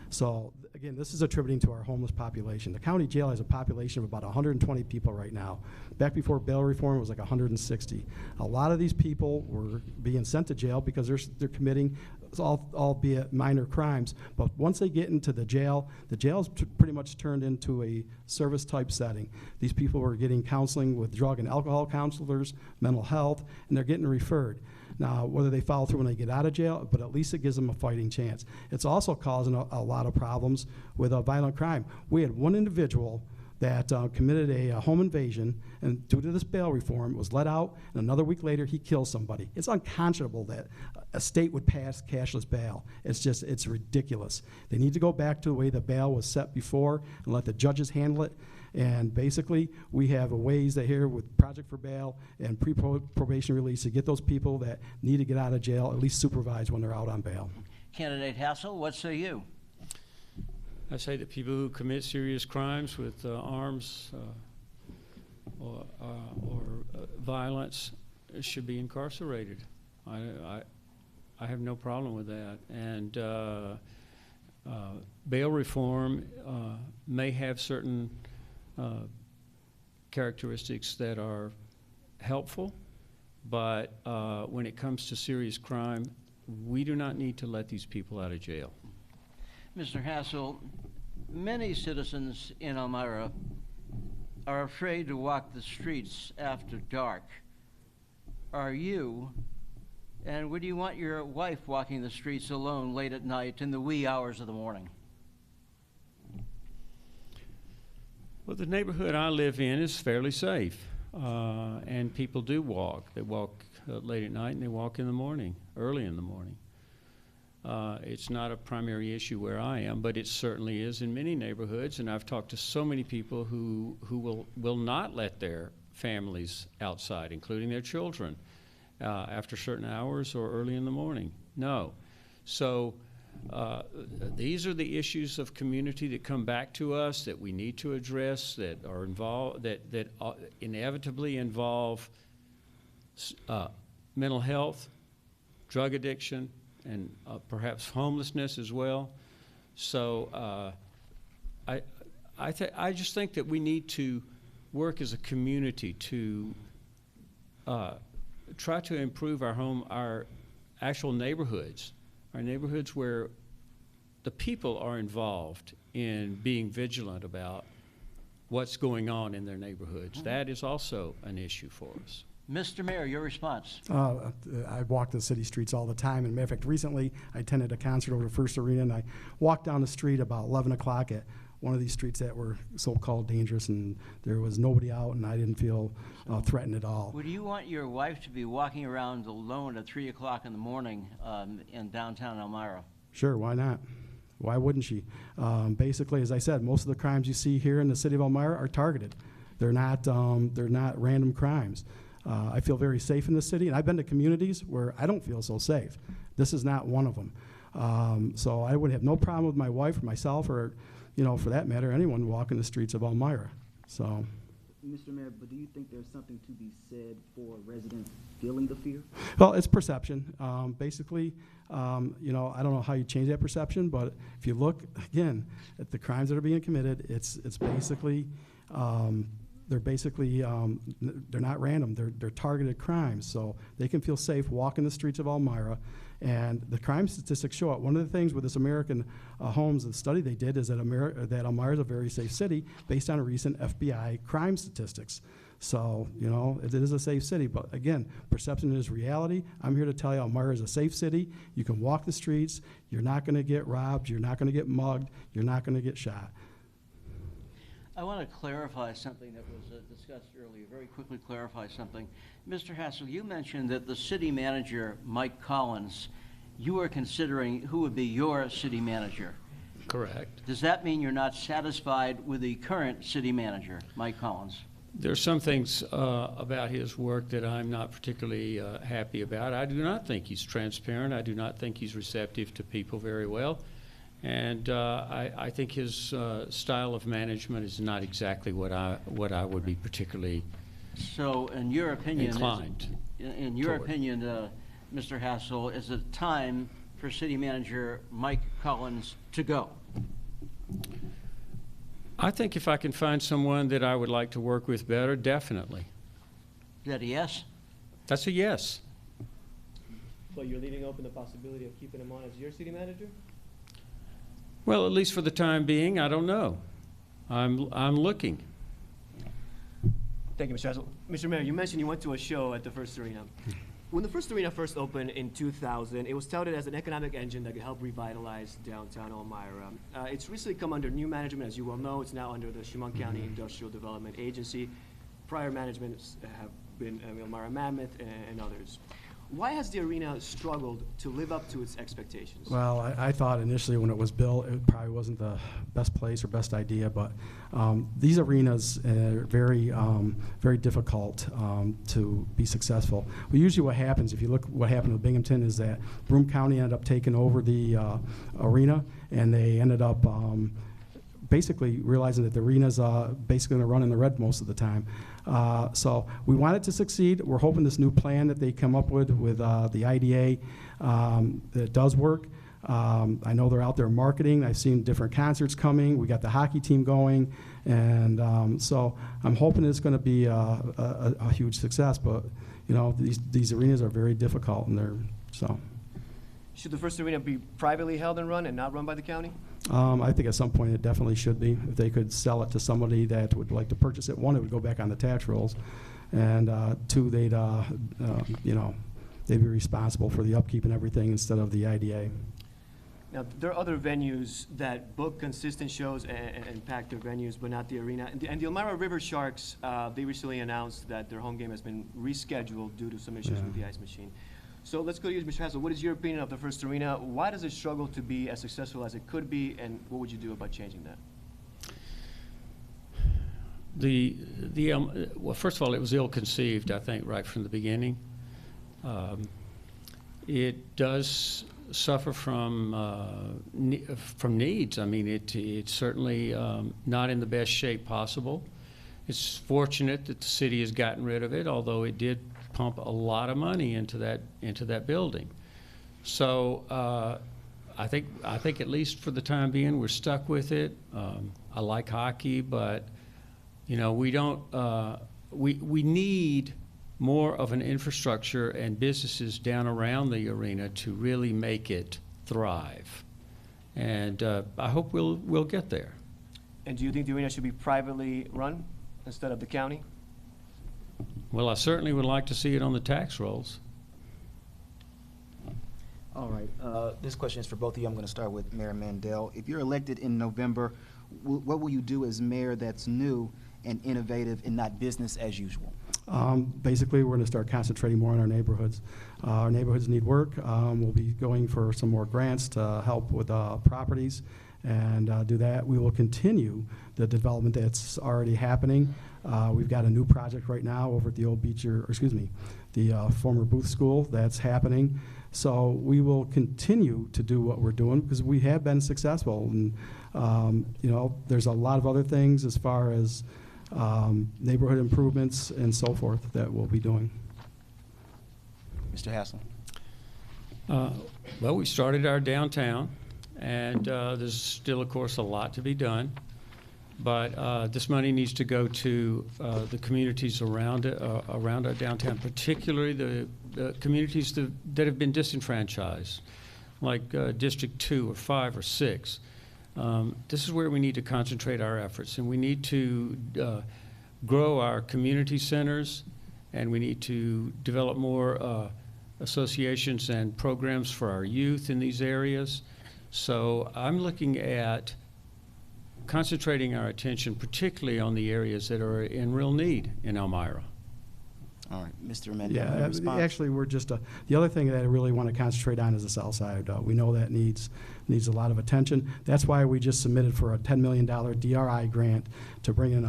So again, this is attributing to our homeless population. The county jail has a population of about 120 people right now. Back before bail reform, it was like 160. A lot of these people were being sent to jail because they're committing, albeit minor crimes. But once they get into the jail's pretty much turned into a service type setting. These people are getting counseling with drug and alcohol counselors, mental health, and they're getting referred. Now, whether they follow through when they get out of jail, but at least it gives them a fighting chance. It's also causing a lot of problems with violent crime. We had one individual that committed a home invasion, and due to this bail reform, was let out, and another week later, he kills somebody. It's unconscionable that a state would pass cashless bail. It's ridiculous. They need to go back to the way the bail was set before and let the judges handle it. And basically, we have ways that here with Project for Bail and pre-probation release to get those people that need to get out of jail at least supervised when they're out on bail. Candidate Hassell, what say you? I say that people who commit serious crimes with arms or violence should be incarcerated. I have no problem with that. And bail reform may have certain characteristics that are helpful, but when it comes to serious crime, we do not need to let these people out of jail. Mr. Hassell, many citizens in Elmira are afraid to walk the streets after dark. Are you? And would you want your wife walking the streets alone late at night in the wee hours of the morning? Well, the neighborhood I live in is fairly safe, and people do walk. They walk late at night and they walk in the morning, early in the morning. It's not a primary issue where I am, but it certainly is in many neighborhoods, and I've talked to so many people who will not let their families outside, including their children, after certain hours or early in the morning. No. So these are the issues of community that come back to us that we need to address, that are involved, that inevitably involve mental health, drug addiction, and perhaps homelessness as well. So I just think that we need to work as a community to try to improve our actual neighborhoods, our neighborhoods where the people are involved in being vigilant about what's going on in their neighborhoods. That is also an issue for us. Mr. Mayor, your response. I walk the city streets all the time. And matter of fact, recently I attended a concert over at First Arena, and I walked down the street about 11 o'clock at one of these streets that were so-called dangerous, and there was nobody out, and I didn't feel threatened at all. Would you want your wife to be walking around alone at 3 o'clock in the morning in downtown Elmira? Sure, why not? Why wouldn't she? Basically, as I said, most of the crimes you see here in the city of Elmira are targeted. They're not random crimes. I feel very safe in the city, and I've been to communities where I don't feel so safe. This is not one of them. So I would have no problem with my wife or myself or, for that matter, anyone walking the streets of Elmira. So. Mr. Mayor, but do you think there's something to be said for residents feeling the fear? Well, it's perception. Basically, I don't know how you change that perception, but if you look, again, at the crimes that are being committed, it's basically, they're not random. They're targeted crimes, so they can feel safe walking the streets of Elmira. And the crime statistics show it. One of the things with this American Homes, the study they did is that Elmira is a very safe city based on a recent FBI crime statistics. So, it is a safe city. But again, perception is reality. I'm here to tell you Elmira is a safe city. You can walk the streets. You're not going to get robbed. You're not going to get mugged. You're not going to get shot. I want to clarify something that was discussed earlier, very quickly clarify something. Mr. Hassell, you mentioned that the city manager, Mike Collins, you were considering who would be your city manager. Correct. Does that mean you're not satisfied with the current city manager, Mike Collins? There's some things about his work that I'm not particularly happy about. I do not think he's transparent. I do not think he's receptive to people very well. And I think his style of management is not exactly what I would be particularly so, in your opinion, inclined. In your opinion, Mr. Hassell, is it time for City Manager Mike Collins to go? I think if I can find someone that I would like to work with better, definitely. Is that a yes? That's a yes. But you're leaving open the possibility of keeping him on as your city manager? Well, at least for the time being, I don't know. I'm looking. Thank you, Mr. Hassell. Mr. Mayor, you mentioned you went to a show at the First Arena. When the First Arena first opened in 2000, it was touted as an economic engine that could help revitalize downtown Elmira. It's recently come under new management, as you well know. It's now under the Chemung County Industrial Development Agency. Prior managements have been Elmira Mammoth and others. Why has the arena struggled to live up to its expectations? Well, I thought initially when it was built, it probably wasn't the best place or best idea, but these arenas are very, very difficult to be successful. Well, usually what happens, if you look what happened with Binghamton, is that Broome County ended up taking over the arena, and they ended up basically realizing that the arena's basically going to run in the red most of the time. So we want it to succeed. We're hoping this new plan that they come up with the IDA, that it does work. I know they're out there marketing. I've seen different concerts coming. We got the hockey team going, and so I'm hoping it's going to be a huge success. But you know, these arenas are very difficult, and they're so. Should the first arena be privately held and run and not run by the county? I think at some point it definitely should be. If they could sell it to somebody that would like to purchase it, one, it would go back on the tax rolls, and two, they'd you know, they'd be responsible for the upkeep and everything instead of the IDA. Now, there are other venues that book consistent shows and pack their venues, but not the arena. And the Elmira River Sharks, they recently announced that their home game has been rescheduled due to some issues with the ice machine. So let's go to you, Mr. Hassell. What is your opinion of the first arena? Why does it struggle to be as successful as it could be, and what would you do about changing that? Well, first of all, it was ill-conceived, I think, right from the beginning. It does suffer from needs. I mean, it's certainly not in the best shape possible. It's fortunate that the city has gotten rid of it, although it did pump a lot of money into that building. So I think at least for the time being, we're stuck with it. I like hockey, but you know, we don't. We need more of an infrastructure and businesses down around the arena to really make it thrive. And I hope we'll get there. And do you think the arena should be privately run instead of the county? Well, I certainly would like to see it on the tax rolls. All right. This question is for both of you. I'm going to start with Mayor Mandell. If you're elected in November, what will you do as mayor that's new and innovative and not business as usual? Basically, we're going to start concentrating more on our neighborhoods. Our neighborhoods need work. We'll be going for some more grants to help with properties and do that. We will continue the development that's already happening. We've got a new project right now over at the old Beecher, or excuse me, the former Booth School that's happening. So we will continue to do what we're doing because we have been successful. And, you know, there's a lot of other things as far as neighborhood improvements and so forth that we'll be doing. Mr. Hassell. Well, we started our downtown, and there's still, of course, a lot to be done. But this money needs to go to the communities around our downtown, particularly the communities that have been disenfranchised, like District 2 or 5 or 6. This is where we need to concentrate our efforts, and we need to grow our community centers, and we need to develop more associations and programs for our youth in these areas. So I'm looking at concentrating our attention particularly on the areas that are in real need in Elmira. All right, Mr. Mandel. Yeah, actually, we're just the other thing that I really want to concentrate on is the south side. We know that needs a lot of attention. That's why we just submitted for a $10 million DRI grant to bring in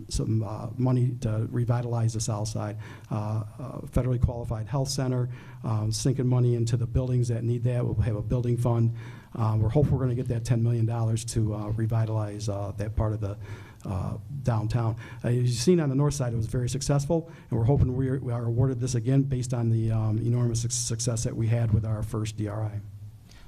some money to revitalize the south side. Federally qualified health center, sinking money into the buildings that need that. We'll have a building fund. We're hopeful we're going to get that $10 million to revitalize that part of the downtown. As you've seen on the north side, it was very successful, and we're hoping we are awarded this again based on the enormous success that we had with our first DRI.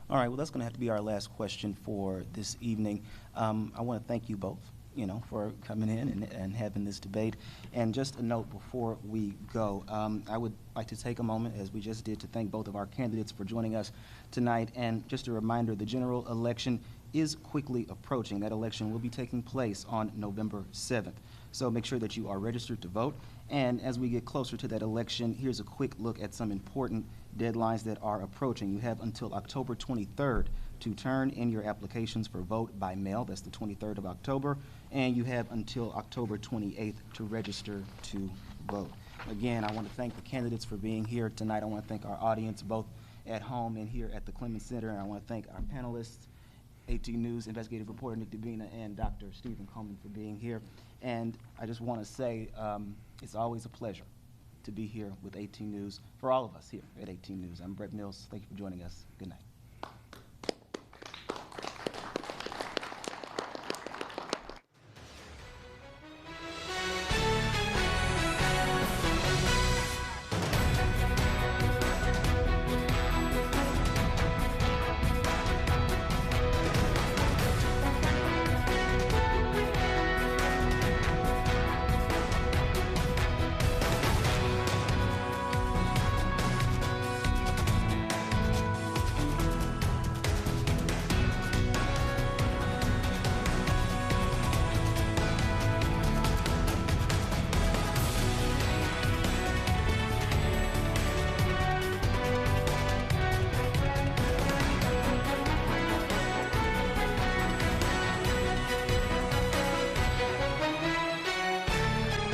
All right, well, that's going to have to be our last question for this evening. I want to thank you both, you know, for coming in and having this debate. And just a note before we go, I would like to take a moment, as we just did, to thank both of our candidates for joining us tonight. And just a reminder, the general election is quickly approaching. That election will be taking place on November 7th. So make sure that you are registered to vote. And as we get closer to that election, here's a quick look at some important deadlines that are approaching. You have until October 23rd to turn in your applications for vote by mail. That's the 23rd of October. And you have until October 28th to register to vote. Again, I want to thank the candidates for being here tonight. I want to thank our audience, both at home and here at the Clemens Center. And I want to thank our panelists, 18 News investigative reporter Nick Dabina and Dr. Stephen Coleman for being here. And I just want to say it's always a pleasure to be here with 18 News, for all of us here at 18 News. I'm Brett Mills. Thank you for joining us. Good night.